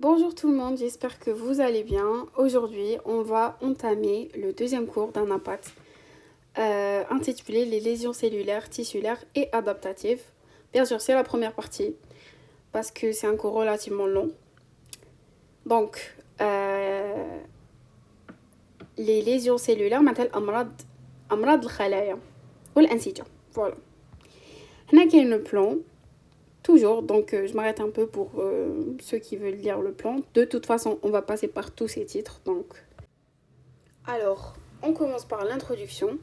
Bonjour tout le monde, j'espère que vous allez bien. Aujourd'hui, on va entamer le deuxième cours d'un impact intitulé Les lésions cellulaires, tissulaires et adaptatives. Bien sûr, c'est la première partie parce que c'est un cours relativement long. Donc, les lésions cellulaires مثل أمراض الخلايا والأنسجة. Voilà. هنا كاين le plan. Toujours, donc je m'arrête un peu pour ceux qui veulent lire le plan. De toute façon, on va passer par tous ces titres. Donc. Alors, on commence par l'introduction.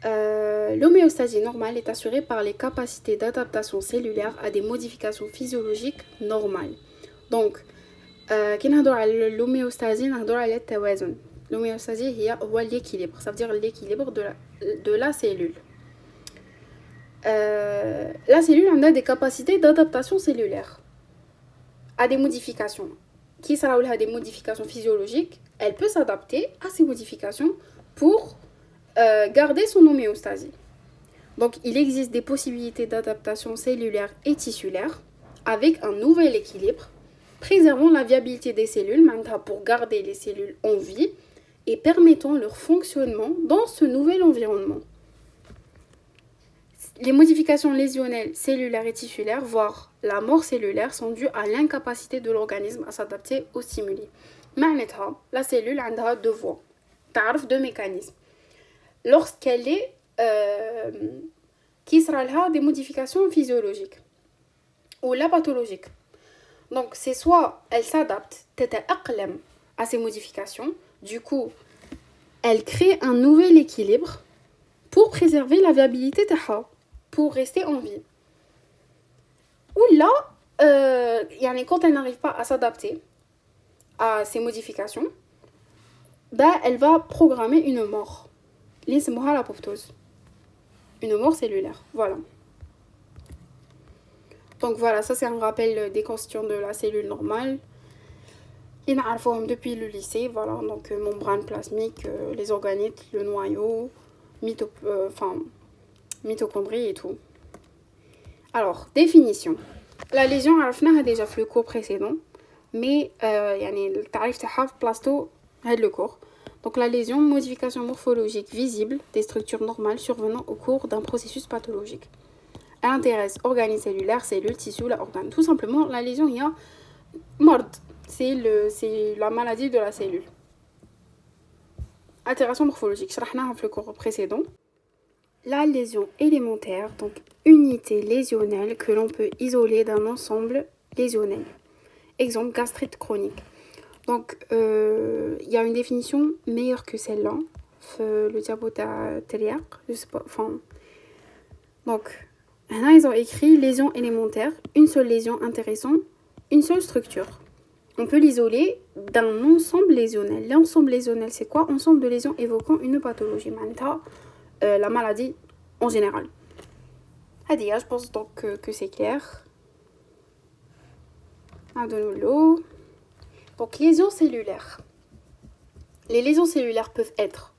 L'homéostasie normale est assurée par les capacités d'adaptation cellulaire à des modifications physiologiques normales. Donc, كي نهضروا على l'homéostasie نهضروا على التوازن. L'homéostasie هو l'équilibre, ça veut dire l'équilibre de la cellule. La cellule a des capacités d'adaptation cellulaire à des modifications. Qui sera des modifications physiologiques, elle peut s'adapter à ces modifications pour garder son homéostasie. Donc, il existe des possibilités d'adaptation cellulaire et tissulaire avec un nouvel équilibre, préservant la viabilité des cellules, pour garder les cellules en vie et permettant leur fonctionnement dans ce nouvel environnement. Les modifications lésionnelles cellulaires et tissulaires, voire la mort cellulaire, sont dues à l'incapacité de l'organisme à s'adapter aux stimuli. معناتها, la cellule a deux voies, تعرف deux mécanismes. Lorsqu'elle est qui sera là des modifications physiologiques ou la pathologique. Donc c'est soit elle s'adapte, تتأقلم à ces modifications, du coup elle crée un nouvel équilibre pour préserver la viabilité تاعها, pour rester en vie. Ou là, quand elle n'arrive pas à s'adapter à ces modifications, elle va programmer une mort. L'ismuha l'apoptose. Une mort cellulaire. Voilà. Donc voilà, ça c'est un rappel des constituants de la cellule normale. Ils n'arrivent depuis le lycée. Voilà, donc membrane plasmique, les organites, le noyau, mitochondries et tout. Alors, définition. La lésion, on a déjà fait le cours précédent, mais le tarif تاعها في بلاصتو هاد le cours. Donc la lésion, modification morphologique visible des structures normales survenant au cours d'un processus pathologique. Elle intéresse organes cellulaires, cellules, tissus, organes. Tout simplement, la lésion, il y a mort. C'est la maladie de la cellule. Altération morphologique. شرحناها في le cours précédent. La lésion élémentaire, donc unité lésionnelle que l'on peut isoler d'un ensemble lésionnel. Exemple, gastrite chronique. Donc, il y a une définition meilleure que celle-là. Le diapo Teriak, je sais pas, enfin... Donc, là, ils ont écrit lésion élémentaire, une seule lésion intéressant, une seule structure. On peut l'isoler d'un ensemble lésionnel. L'ensemble lésionnel, c'est quoi? Ensemble de lésions évoquant une pathologie. La maladie en général. Hadia, je pense donc que c'est clair. Donc, lésions cellulaires. Les lésions cellulaires peuvent être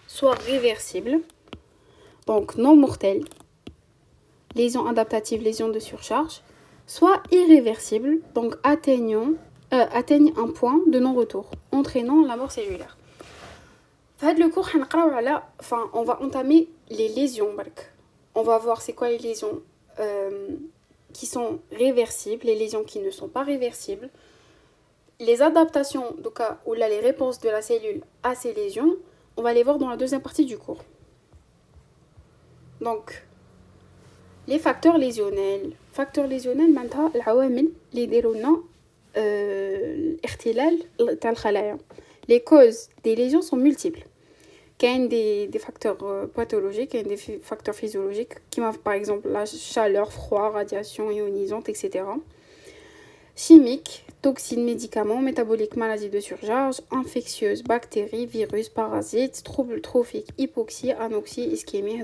soit réversibles, donc non mortelles, lésions adaptatives, lésions de surcharge, soit irréversibles, donc atteignent un point de non-retour, entraînant la mort cellulaire. Le cours, on va entamer les lésions. On va voir c'est quoi les lésions qui sont réversibles, les lésions qui ne sont pas réversibles, les adaptations, ou là, les réponses de la cellule à ces lésions, on va les voir dans la deuxième partie du cours. Donc, les facteurs lésionnels. Facteurs lésionnels, maintenant, العوامل اللي يديروا لنا الاختلال تاع الخلايا. Les causes des lésions sont multiples. Il y a des facteurs pathologiques, il y a des facteurs physiologiques, qui par exemple la chaleur, froid, radiation ionisante, etc. Chimiques, toxines, médicaments, métaboliques, maladies de surcharge, infectieuses, bactéries, virus, parasites, troubles trophiques, hypoxie, anoxie, ischémie,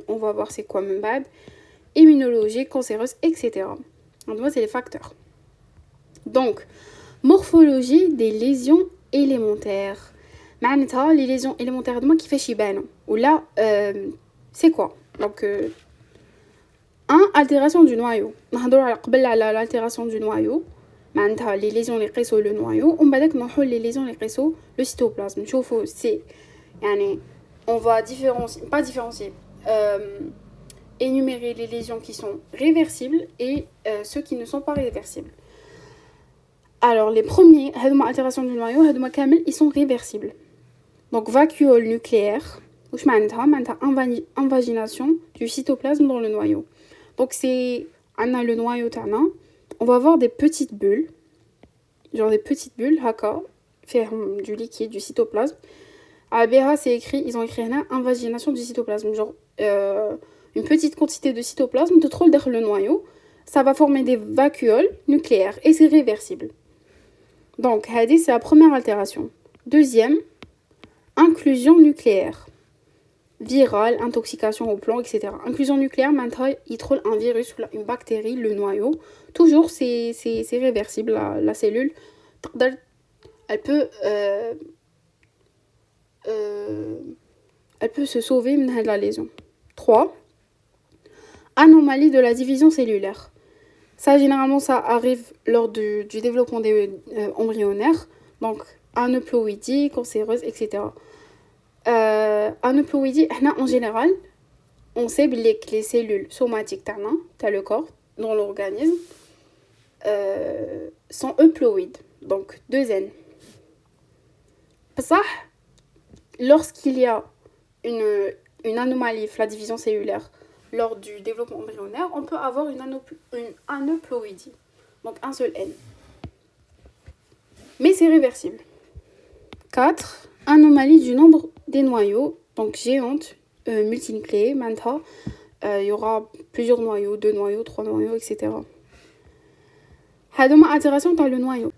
on va voir c'est quoi même bad, immunologique, cancéreuse, etc. Donc, c'est les facteurs. Donc, morphologie des lésions élémentaires. Les lésions élémentaires de moi qui fait chibano. Ou là, c'est quoi? Donc, altération du noyau. On a l'altération du noyau. les lésions اللي يقيسوا le noyau ومن بعدك نروحوا les lésions اللي يقيسوا le cytoplasme. نشوفوا c'est يعني on va différencier pas différencier énumérer les lésions qui sont réversibles et ceux qui ne sont pas réversibles. Alors les premiers هذوما altération du noyau هذوما كامل ils sont réversibles. Donc vacuole nucléaire واش معناتها invagination du cytoplasme dans le noyau. Donc c'est عندنا le noyau تاعنا on va avoir des petites bulles genre des petites bulles هكا فيهم du liquide du cytoplasme. À BH c'est écrit ils ont écrit هنا invagination du cytoplasme genre une petite quantité de cytoplasme تدخل داخل le noyau ça va former des vacuoles nucléaires et c'est réversible. Donc هذه c'est la première altération. Deuxième inclusion nucléaire virale, intoxication au plomb, etc. Inclusion nucléaire, maintenant, il trouve un virus ou une bactérie, le noyau. Toujours, c'est réversible, la cellule. Elle peut se sauver de la lésion. 3. Anomalie de la division cellulaire. Ça, généralement, ça arrive lors du développement des embryonnaires. Donc, aneuploïdie, cancéreuse, etc. Aneuploïdie, en général, on sait que les cellules somatiques dans le corps, dans l'organisme, sont euploïdes, donc 2 N. Ça, lorsqu'il y a une anomalie de la division cellulaire lors du développement embryonnaire, on peut avoir une aneuploïdie, donc un seul N. Mais c'est réversible. 4. Anomalie du nombre des noyaux, donc géante, multinucléée, maintenant, il y aura plusieurs noyaux, 2 noyaux, 3 noyaux, etc. هذوما altération dans le noyau.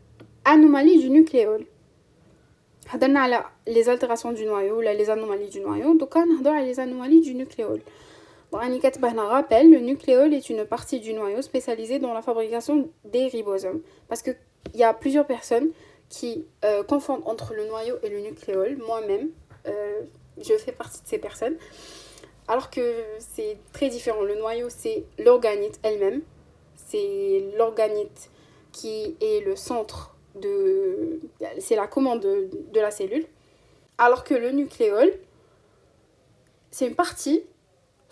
Anomalie du nucléole. هضرنا على les altérations du noyau ولا les anomalies du noyau, donc نهضر على les anomalies du nucléole. راني كاتبه هنا rappel, le nucléole est une partie du noyau spécialisée dans la fabrication des ribosomes. Parce que il y a plusieurs personnes qui confondent entre le noyau et le nucléole. Moi-même, je fais partie de ces personnes. Alors que c'est très différent. Le noyau, c'est l'organite elle-même. C'est l'organite qui est le centre de... C'est la commande de la cellule. Alors que le nucléole, c'est une partie,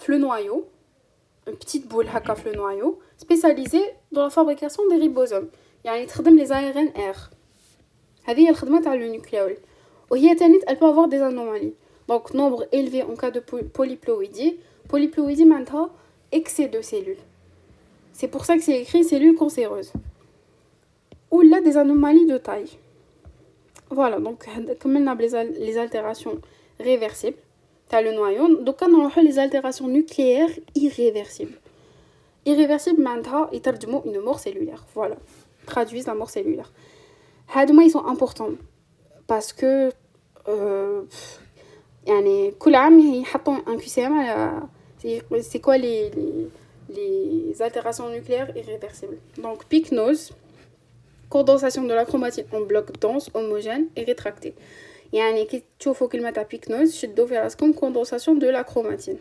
le noyau, une petite boule haka le noyau, spécialisée dans la fabrication des ribosomes. يعني تخدم les ARNR. هذه هي الخدمة تاع le nucléole. وهي تانيت elle peut avoir des anomalies. Donc nombre élevé en cas de polyploïdie. Polyploïdie معناتها excès de cellules. C'est pour ça que c'est écrit cellules cancéreuses. Ou là des anomalies de taille. Voilà, donc comme on a les altérations réversibles, t'as le noyau. Donc on a les altérations nucléaires irréversibles. Irréversibles معناتها يترجموا une mort cellulaire. Voilà, traduisent la mort cellulaire. هادوما ils sont importants parce que يعني كل عام يحطوا un QCM على c'est quoi les altérations nucléaires irréversibles. Donc pycnose, condensation de la chromatine en bloc dense, homogène et rétracté. يعني كي تشوفوا كلمة تاع pycnose شدوا في راسكم condensation de la chromatine.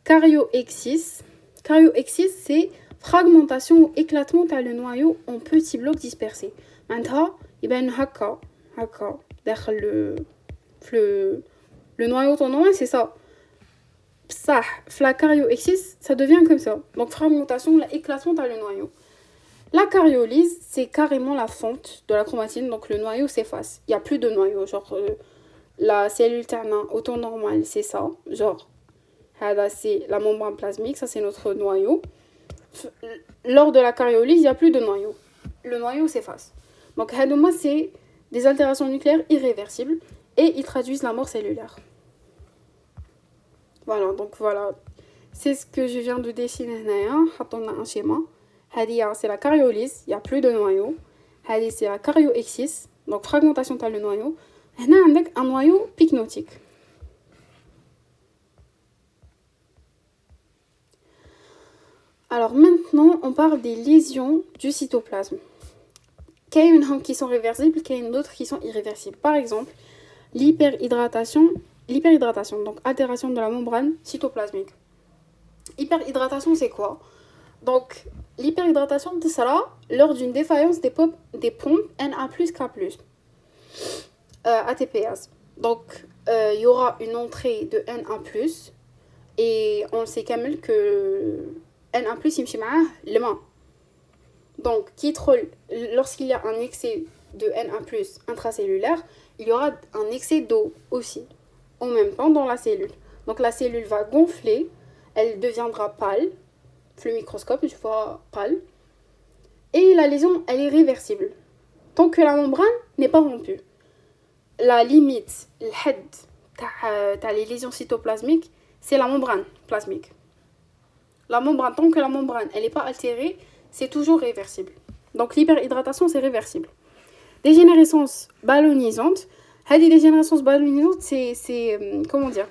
Karyoexis. Karyoexis c'est fragmentation ou éclatement تاع le noyau en petits blocs dispersés. معناتها يبان هكا داخل le noyau tournant, c'est ça. Ça, la karyoexis, ça devient comme ça. Donc fragmentation, l'éclatement dans le noyau. La karyolyse, c'est carrément la fonte de la chromatine, donc le noyau s'efface. Il n'y a plus de noyau, genre la cellule ternain au temps normal, c'est ça. Genre, c'est la membrane plasmique, ça c'est notre noyau. Lors de la karyolyse, il n'y a plus de noyau. Le noyau s'efface. Donc, c'est des altérations nucléaires irréversibles et ils traduisent la mort cellulaire. Voilà, donc voilà, c'est ce que je viens de dessiner. On a un schéma. C'est la karyolyse, il n'y a plus de noyau. C'est la karyoexis, donc fragmentation dans le noyau. On a un noyau pycnotique. Alors maintenant, on parle des lésions du cytoplasme. Il y en a qui sont réversibles, il y en a d'autres qui sont irréversibles. Par exemple, l'hyperhydratation, donc altération de la membrane cytoplasmique. Hyperhydratation, c'est quoi? Donc, l'hyperhydratation sera lors d'une défaillance des pompes Na+K+, ATPase. Donc, il y aura une entrée de Na+, et on sait quand même que Na+, يمشي معاه الماء. Donc, lorsqu'il y a un excès de Na+, intracellulaire, il y aura un excès d'eau aussi, en même temps dans la cellule. Donc, la cellule va gonfler, elle deviendra pâle, le microscope, je vois pâle, et la lésion, elle est réversible, tant que la membrane n'est pas rompue. La limite, le head, t'as les lésions cytoplasmiques, c'est la membrane plasmique. La membrane, tant que la membrane, elle n'est pas altérée, c'est toujours réversible. Donc l'hyperhydratation, c'est réversible. Dégénérescence ballonisante. Cette dégénérescence ballonisante, c'est comment dire,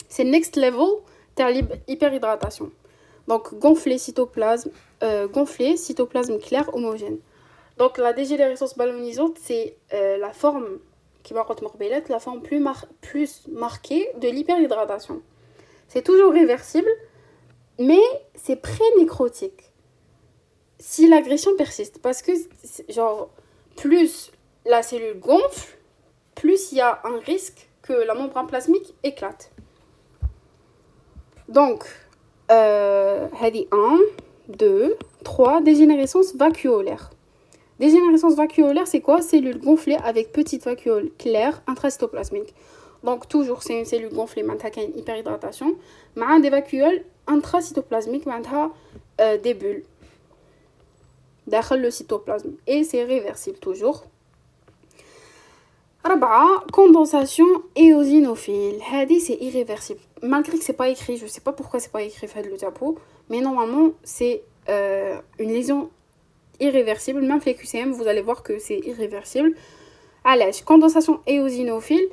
c'est next level de l'hyperhydratation. Donc gonfler cytoplasme clair homogène. Donc la dégénérescence ballonisante, c'est la forme qui va être la forme plus marquée de l'hyperhydratation. C'est toujours réversible, mais c'est pré-nécrotique si l'agression persiste. Parce que, genre, plus la cellule gonfle, plus il y a un risque que la membrane plasmique éclate. Donc, 1, 2, 3, dégénérescence vacuolaire. Dégénérescence vacuolaire, c'est quoi? Cellule gonflée avec petite vacuole claire intracytoplasmique. Donc, toujours, c'est une cellule gonflée, qui a une hyperhydratation, mais des vacuoles intracytoplasmiques, des bulles dans le cytoplasme. Et c'est réversible toujours. 4, condensation éosinophile. C'est irréversible. Malgré que c'est pas écrit, je sais pas pourquoi c'est pas écrit le diapo, mais normalement, c'est une lésion irréversible. Même les QCM, vous allez voir que c'est irréversible. Allez, condensation éosinophile.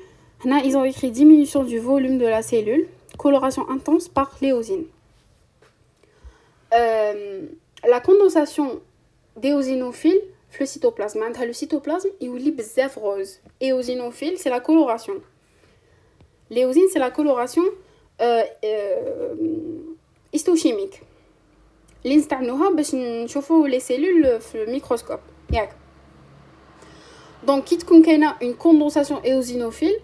Là, ils ont écrit diminution du volume de la cellule, coloration intense par l'éosine. La condensation d'éosinophile, le cytoplasme. Le cytoplasme, il est bzaf rose. Éosinophile, c'est la coloration. L'éosine, c'est la coloration histochimique. اللي نستعملوها باش نشوفوا les cellules في الميكروسكوب ياك. Donc كي تكون كاينه une condensation éosinophile,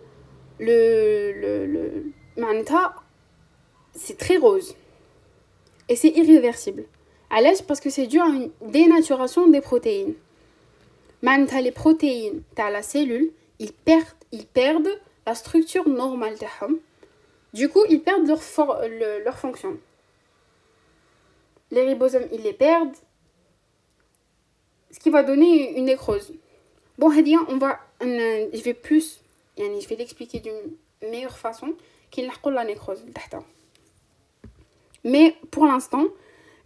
معناتها c'est très rose et c'est irréversible. علاش؟ parce que c'est dû à une dénaturation des protéines. معناتها les protéines تاع la cellule, ils perdent la structure normale تاعهم. Du coup, ils perdent leur fonction. Les ribosomes, ils les perdent, ce qui va donner une nécrose. Bon, je vais l'expliquer d'une meilleure façon qu'il n'a pas la nécrose. Mais pour l'instant,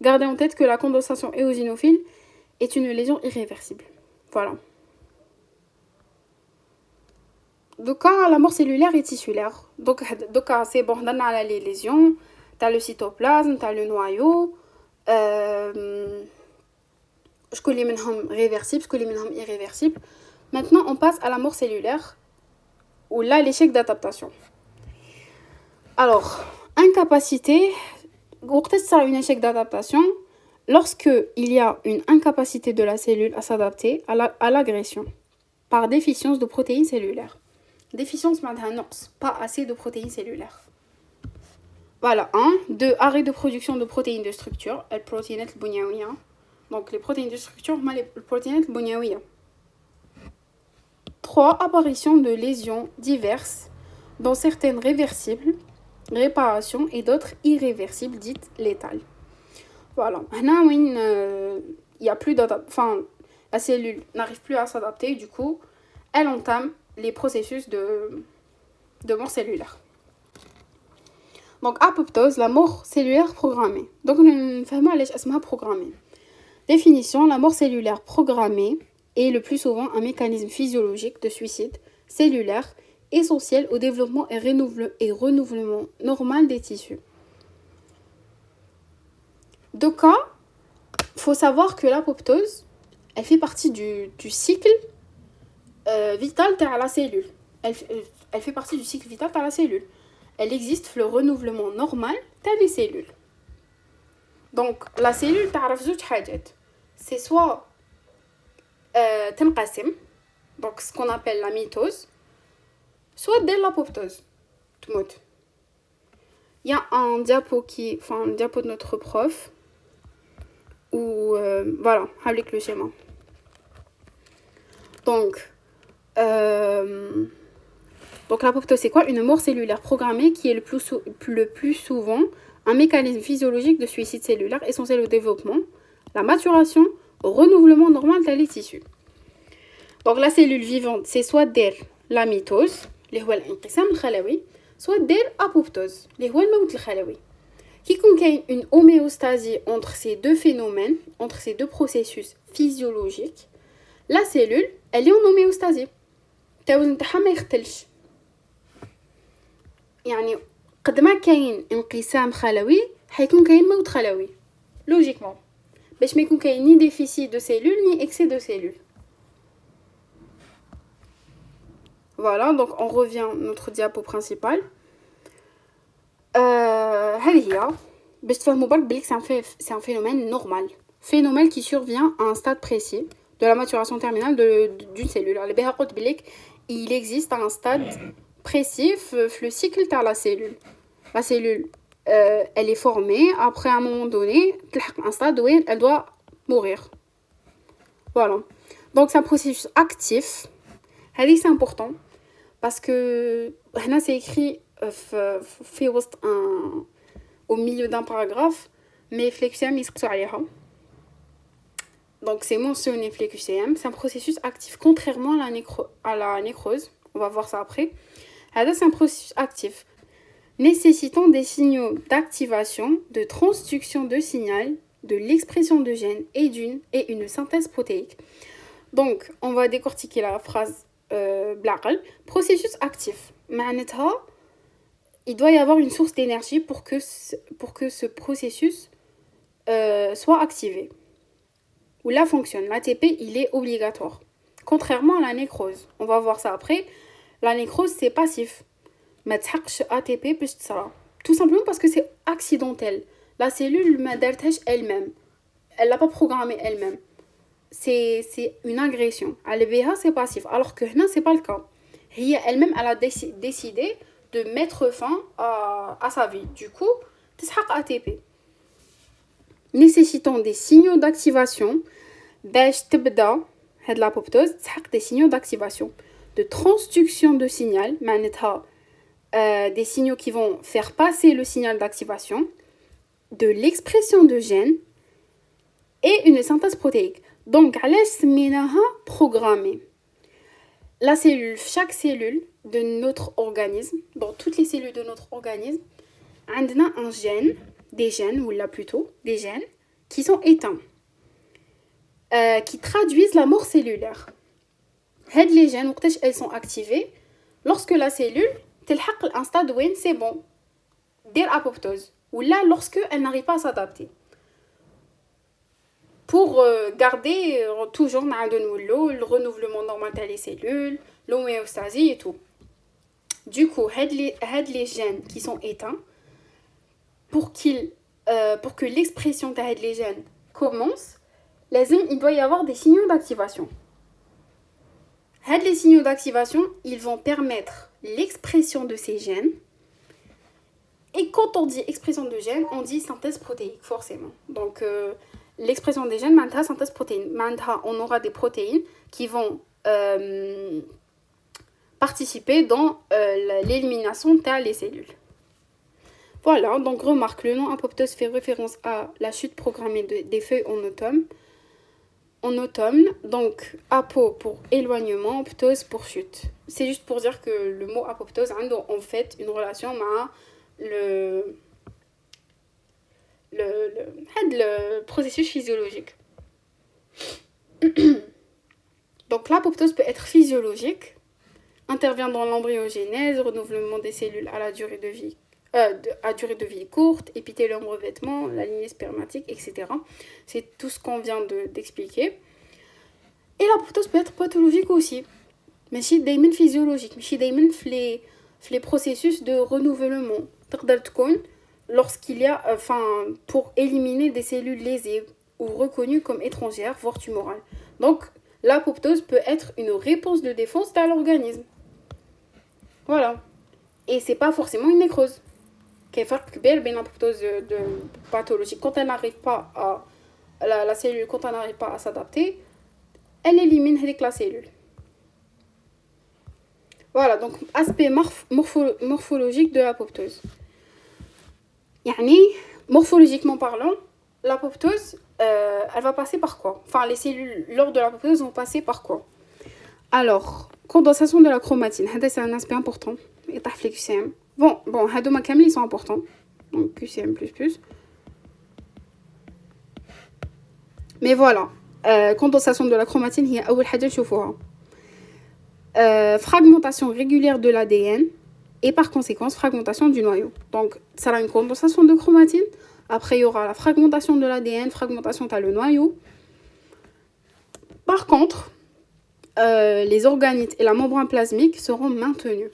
gardez en tête que la condensation éosinophile est une lésion irréversible. Voilà. Donc, la mort cellulaire et tissulaire. Donc, c'est bon, on a les lésions, tu as le cytoplasme, tu as le noyau. Je connais منهم réversible, je connais منهم irréversible. Maintenant, on passe à la mort cellulaire, ou là, l'échec d'adaptation. Alors, incapacité, peut-être ça une échec d'adaptation, lorsque il y a une incapacité de la cellule à s'adapter à l'agression, par déficience de protéines cellulaires. Déficience, pas assez de protéines cellulaires. Voilà, 2, arrêt de production de protéines de structure, les protéines البنيوية. Donc les protéines de structure, les protéines البنيوية. 3, apparition de lésions diverses, dont certaines réversibles, réparation, et d'autres irréversibles, dites létales. Voilà, il y a plus d'adaptation, la cellule n'arrive plus à s'adapter, du coup, elle entame les processus de mort cellulaire. Donc, apoptose, la mort cellulaire programmée. Donc, nous savons ce programmée. Définition, la mort cellulaire programmée est le plus souvent un mécanisme physiologique de suicide cellulaire essentiel au développement et renouvellement normal des tissus. Donc, il faut savoir que l'apoptose, elle fait partie du cycle vital de la cellule. Elle fait partie du cycle vital de la cellule. Elle existe le renouvellement normal des cellules. Donc la cellule تعرف زوج حاجات. C'est soit تنقسم, donc ce qu'on appelle la mitose, soit dès l'apoptose. تموت. Il y a un diapo un diapo de notre prof où voilà, avec le schéma. Donc l'apoptose, c'est quoi? Une mort cellulaire programmée qui est le plus souvent un mécanisme physiologique de suicide cellulaire essentiel au développement, la maturation, au renouvellement normal des tissus. Donc la cellule vivante, c'est soit der la mitose, اللي هو الانقسام الخلوي, soit der apoptose, اللي هو الموت الخلوي. Qui contient une homéostasie entre ces deux phénomènes, entre ces deux processus physiologiques, la cellule, elle est en homéostasie. التوازن نتاعها ما يختلش. يعني قد ما كاين انقسام خلوي حيكون كاين موت خلوي لوجيكمون باش ما يكون كاين ني ديفيسيت دو سيلول ني اكسي دو سيلول. Voilà, donc on revient à notre diapo principal. هذه هي باش تفهموا بالك بلي c'est un phénomène normal, phénomène qui survient à un stade précis de la maturation terminale d'une cellule. على بها قلت بليك il existe à un stade précis le cycle de la cellule. La cellule, elle est formée, après à un moment donné, un stade où elle doit mourir. Voilà. Donc c'est un processus actif. C'est important parce que là c'est écrit au milieu d'un paragraphe, mais FLEQCM donc c'est mentionné FLEQCM, c'est un processus actif contrairement à la nécrose. On va voir ça après. C'est un processus actif nécessitant des signaux d'activation, de transduction de signal, de l'expression de gènes et une synthèse protéique. Donc, on va décortiquer la phrase blaqal. Processus actif. معناتها, il doit y avoir une source d'énergie pour que ce processus soit activé. Ou là fonctionne. L'ATP, il est obligatoire. Contrairement à la nécrose. On va voir ça après. La nécrose, c'est passif. ما تحقش ATP باش تصرى. Tout simplement parce que c'est accidentel. La cellule ما دارتهاش elle-même. Elle l'a pas programmé elle-même. C'est une agression. على بها c'est passif. Alors que هنا c'est pas le cas. هي elle-même elle a décidé de mettre fin à sa vie. Du coup, تسحق ATP. Nécessitant des signaux d'activation باش تبدا هاد l'apoptose تسحق des signaux d'activation, de transduction de signal معناتها des signaux qui vont faire passer le signal d'activation, de l'expression de gènes et une synthèse protéique. Donc, علاش سميناها programmée. La cellule, chaque cellule de notre organisme, dans toutes les cellules de notre organisme, on a un gène, des gènes, ou là plutôt, des gènes qui sont éteints, qui traduisent la mort cellulaire. Les gènes, elles sont activées lorsque la cellule تلحق un stade où c'est bon, دير apoptose, ou là lorsque elle n'arrive pas à s'adapter. Pour garder toujours le renouvellement normal des cellules, l'homéostasie et tout. Du coup, les gènes qui sont éteints, pour que l'expression des gènes commence, il doit y avoir des signaux d'activation. Les signaux d'activation, ils vont permettre l'expression de ces gènes. Et quand on dit expression de gènes, on dit synthèse protéique, forcément. Donc, l'expression des gènes, maintenant, synthèse protéine. Maintenant, on aura des protéines qui vont participer dans l'élimination des cellules. Voilà, donc remarque, le nom apoptose fait référence à la chute programmée des feuilles en automne, donc apo pour éloignement, apoptose pour chute. C'est juste pour dire que le mot apoptose a en fait une relation avec le processus physiologique. Donc l'apoptose peut être physiologique, intervient dans l'embryogénèse, renouvellement des cellules à la durée de vie. À durée de vie courte, épithélium revêtement, la lignée spermatique, etc. C'est tout ce qu'on vient d'expliquer. Et l'apoptose peut être pathologique aussi. Mais c'est دايما physiologique, mais c'est دايما في les processus de renouvellement. تقدر تكون lorsqu'il y a, pour éliminer des cellules lésées ou reconnues comme étrangères, voire tumorales. Donc, l'apoptose peut être une réponse de défense à l'organisme. Voilà. Et c'est pas forcément une nécrose. Qu'il y a un فرق كبير بين l'apoptose de pathologique. Quand elle n'arrive pas à... La cellule, quand elle n'arrive pas à s'adapter, elle élimine la cellule. Voilà, donc aspect morphologique de l'apoptose. Yani, morphologiquement parlant, l'apoptose, elle va passer par quoi? Enfin, les cellules, lors de l'apoptose, vont passer par quoi? Alors, condensation de la chromatine. C'est un aspect important. Et les QCM. Bon, هادوما كاملين sont importants. Donc, QCM++. Mais voilà. Condensation de la chromatine, هي أول حاجة نشوفوها. Fragmentation régulière de l'ADN et par conséquence fragmentation du noyau. Donc ça a une condensation de chromatine, après il y aura la fragmentation de l'ADN, fragmentation de le noyau. Par contre, les organites et la membrane plasmique seront maintenus.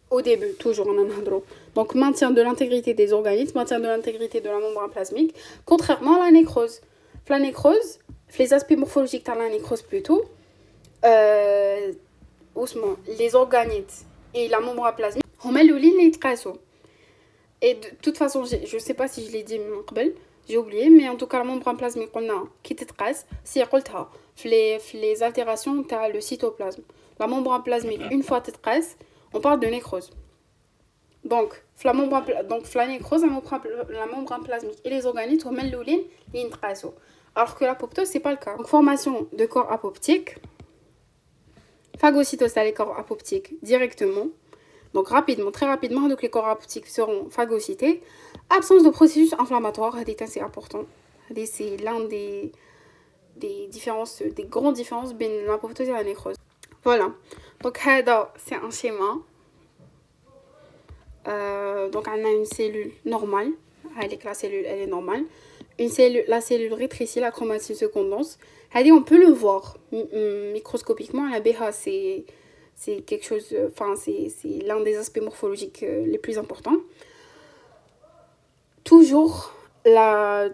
Au début, toujours en anhydro. Donc maintien de l'intégrité des organites, maintien de l'intégrité de la membrane plasmique, contrairement à la nécrose. La nécrose, les aspects morphologiques de la nécrose plutôt, les organites et la membrane plasmique هما الاولين اللي يتقاسوا. Et de toute façon, je sais pas si je l'ai dit من قبل, j'ai oublié, mais en tout cas la membrane plasmique قلنا كي تتقاس سي قلتها في les altérations تاع le cytoplasme. La membrane plasmique une fois تتقاس, on parle de nécrose. Donc la nécrose, la membrane plasmique et les organites هما الاولين اللي يتقاسوا. Alors que l'apoptose c'est pas le cas. Donc formation de corps apoptiques, phagocytose les corps apoptiques directement. Donc rapidement, très rapidement, donc les corps apoptiques seront phagocytés. Absence de processus inflammatoire, c'est important. C'est l'un des différences, des grandes différences entre l'apoptose et la nécrose. Voilà. Donc c'est un schéma. Donc on a une cellule normale. La cellule elle est normale. La cellule rétrécit, la chromatine se condense. On peut le voir microscopiquement. La BH c'est quelque chose, c'est l'un des aspects morphologiques les plus importants. Toujours la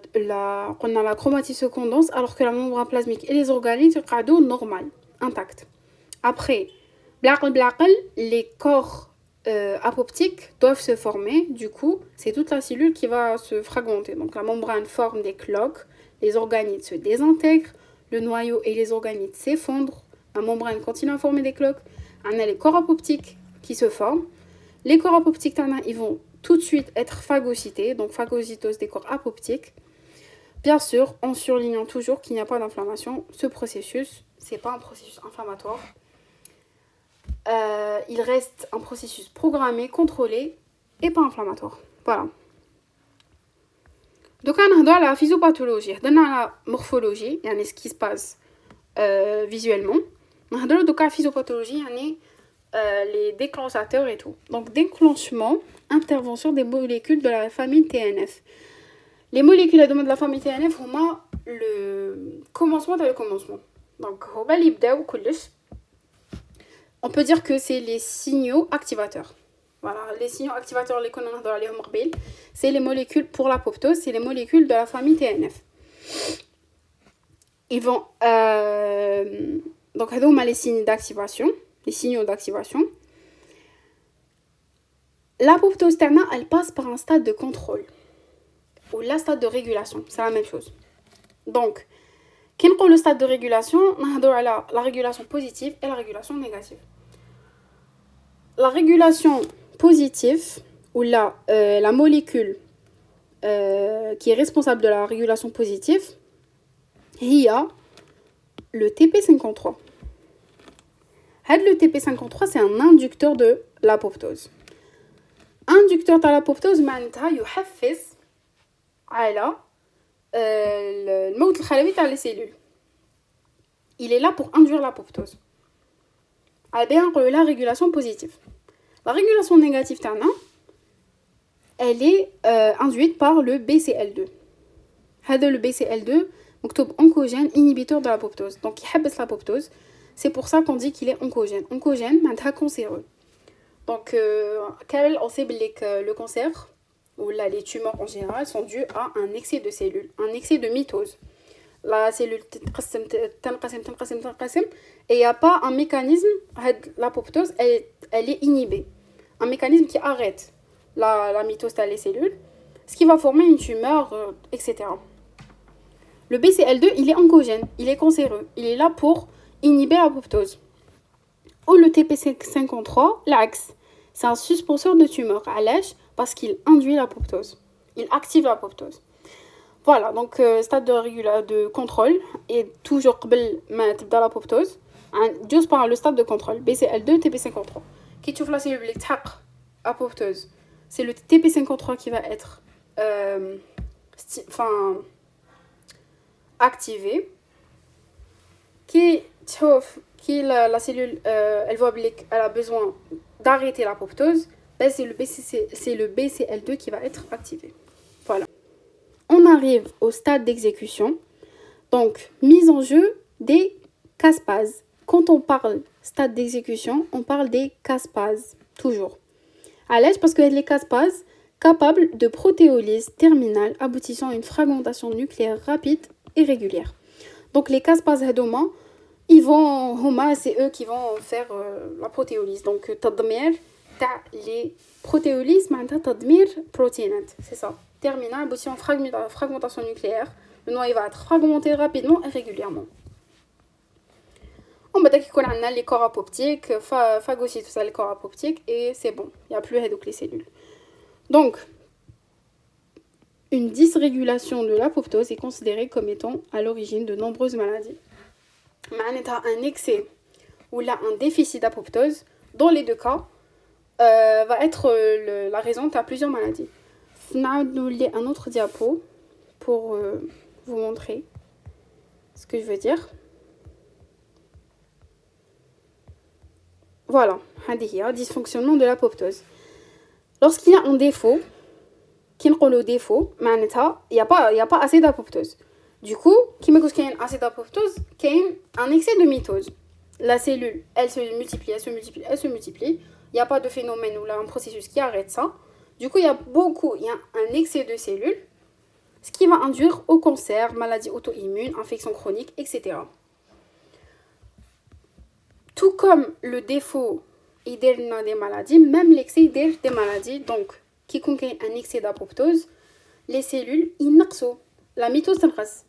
chromatine se condense alors que la membrane plasmique et les organites sont normal, intacts. Après, les corps apoptiques doivent se former. Du coup, c'est toute la cellule qui va se fragmenter. Donc la membrane forme des cloques, les organites se désintègrent, le noyau et les organites s'effondrent, la membrane continue à former des cloques. On a les corps apoptiques qui se forment. Les corps apoptiques, ils vont tout de suite être phagocytés, donc phagocytose des corps apoptiques. Bien sûr, en surlignant toujours qu'il n'y a pas d'inflammation. Ce processus, ce n'est pas un processus inflammatoire. Il reste un processus programmé, contrôlé et pas inflammatoire. Voilà. Donc, on a la physiopathologie, on a la morphologie, ce qui se passe visuellement. On a la physiopathologie, les déclencheurs et tout. Donc, déclenchement, intervention des molécules de la famille TNF. Les molécules de la famille TNF sont le commencement de le commencement. Donc, on peut dire que c'est les signaux activateurs. Voilà, les signaux activateurs, c'est les molécules pour l'apoptose, c'est les molécules de la famille TNF. Ils vont... donc, on a les signes d'activation, les signaux d'activation. L'apoptose, elle passe par un stade de contrôle ou la stade de régulation, c'est la même chose. Donc, quand on le stade de régulation, on a la régulation positive et la régulation négative. La régulation positive, ou la molécule qui est responsable de la régulation positive, il y a le TP53. Le TP53, c'est un inducteur de l'apoptose. Inducteur de l'apoptose, معناتها يحفز على الموت الخلوي تاع les cellules. Il est là pour induire l'apoptose. La régulation positive. La régulation négative تاعنا, elle est induite par le BCL2. Le BCL2 مكتوب oncogène inhibiteur de l'apoptose. Donc il يحبس l'apoptose. C'est pour ça qu'on dit qu'il est oncogène. Oncogène معناتها cancéreux. Donc on sait que le cancer ou là les tumeurs en général sont dues à un excès de cellules, un excès de mitose. La cellule تنقسم et il n'y a pas un mécanisme, l'apoptose elle est inhibée, un mécanisme qui arrête la mitose des cellules, ce qui va former une tumeur, etc. Le BCL2 il est oncogène, il est cancéreux, il est là pour inhiber l'apoptose. Ou le TP53, l'axe, c'est un suspenseur de tumeur, parce qu'il induit l'apoptose, il active l'apoptose. Voilà, donc stade de contrôle et toujours dans l'apoptose, juste par le stade de contrôle, BCL2, TP53. Qui trouve la cellule apoptose, c'est le TP53 qui va être activé. Qui la cellule, elle voit qu'elle a besoin d'arrêter l'apoptose, c'est le BCL2 qui va être activé. Voilà. On arrive au stade d'exécution, donc mise en jeu des caspases. Quand on parle stade d'exécution, on parle des caspases, toujours. À l'aise parce que les caspases capables de protéolyse terminale aboutissant à une fragmentation nucléaire rapide et régulière. Donc les caspases hedoma, c'est eux qui vont faire la protéolyse. Donc tadmir les protéolyses, tadmir protéinate, c'est ça. Terminal aboutissant à une fragmentation nucléaire. Le noyau va être fragmenté rapidement et régulièrement. On va dire les corps apoptiques, phagocytes, tout ça, les corps apoptiques, et c'est bon, il n'y a plus les cellules. Donc, une dysrégulation de l'apoptose est considérée comme étant à l'origine de nombreuses maladies. Un excès ou là un déficit d'apoptose, dans les deux cas, va être la raison de plusieurs maladies. Un autre diapo pour vous montrer ce que je veux dire. Voilà, dysfonctionnement de l'apoptose. Lorsqu'il y a un défaut, il n'y a pas assez d'apoptose. Du coup, qui me cause qu'il y a un assez d'apoptose, qu'il y a un excès de mitose. La cellule, elle se multiplie. Il n'y a pas de phénomène ou là un processus qui arrête ça. Du coup, il y a un excès de cellules, ce qui va induire au cancer, maladie auto-immune, infection chronique, etc. Tout comme le défaut, il y a des maladies, même l'excès, il y a des maladies. Donc, qui contient un excès d'apoptose, les cellules, ils naqsou. La mitose t'inqas.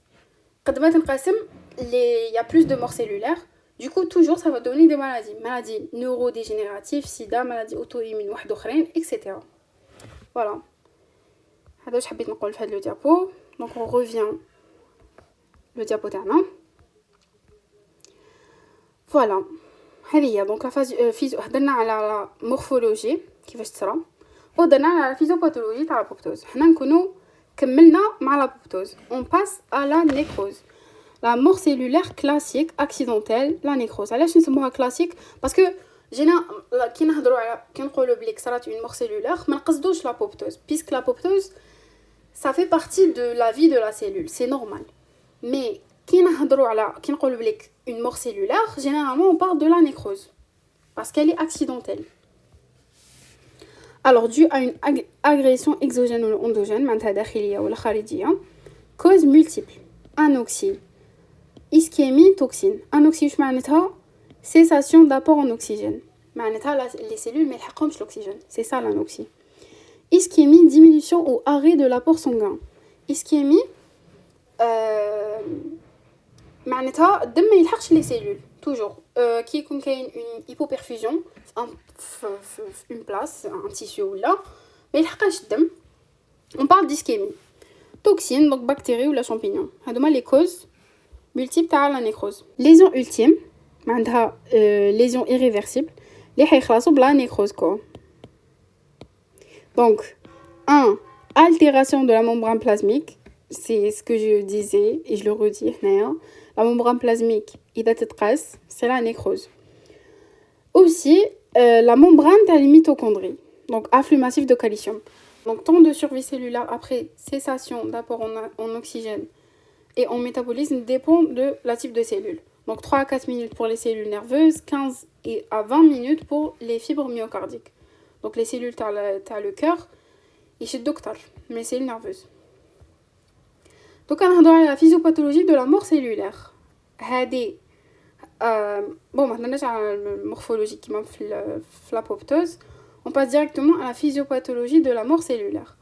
Quand il y a plus de morts cellulaires, du coup, toujours, ça va donner des maladies. Maladies neurodégénératives, sida, maladies auto-immunes, etc. Voilà. هذا واش حبيت نقول في هذا لو diapo. Donc on revient le diapo تاعنا. Voilà. هذه donc la phase هضرنا على la morphologie كيفاش تصرى وهضرنا على la physiopathologie تاع l'apoptose. حنا نكونوا كملنا مع l'apoptose. On passe à la nécrose. La mort cellulaire classique accidentelle, la nécrose. علاش نسموها classique parce que جينا كي نهضروا على كي نقولوا بلي صرات une mort cellulaire ما نقصدوش l'apoptose puisque l'apoptose ça fait partie de la vie de la cellule, c'est normal. Mais كي نقولوا بلي une mort cellulaire, généralement on parle de la nécrose parce qu'elle est accidentelle. Alors due à une agression exogène ou endogène, معناتها داخليه ولا خارجيه, cause multiple. Anoxie, ischémie, toxine. Anoxie واش معناتها cessation d'apport en oxygène. معناتها les cellules ما يلحقهمش l'oxygène. C'est ça l'anoxie. Ischémie, diminution ou arrêt de l'apport sanguin. Ischémie معناتها الدم ما يلحقش les cellules toujours. كي يكون كاين une hypoperfusion une place, un tissu ولا ما يلحقش الدم. On parle d'ischémie. Toxine, donc bactéries ou la champignon. هادوما les causes multiples تاع la nécrose. Lésion ultime معناتها lésion irréversible اللي حيخلصوا بلا nécrose quoi. Donc, 1. Altération de la membrane plasmique. C'est ce que je disais et je le redis. La membrane plasmique, c'est la nécrose. Aussi, la membrane de la mitochondrie. Donc, afflux massif de calcium. Donc, temps de survie cellulaire après cessation d'apport en oxygène et en métabolisme dépend de la type de cellule. Donc, 3 à 4 minutes pour les cellules nerveuses, 15 à 20 minutes pour les fibres myocardiques. Donc les cellules t'as le cœur, يشدو كتر من les cellules nerveuses. دوكا نهضروا على la physiopathologie de la mort cellulaire. هادي ما هضرناش على المورphologie كيما في l'apoptose. On passe directement à la physiopathologie de la mort cellulaire.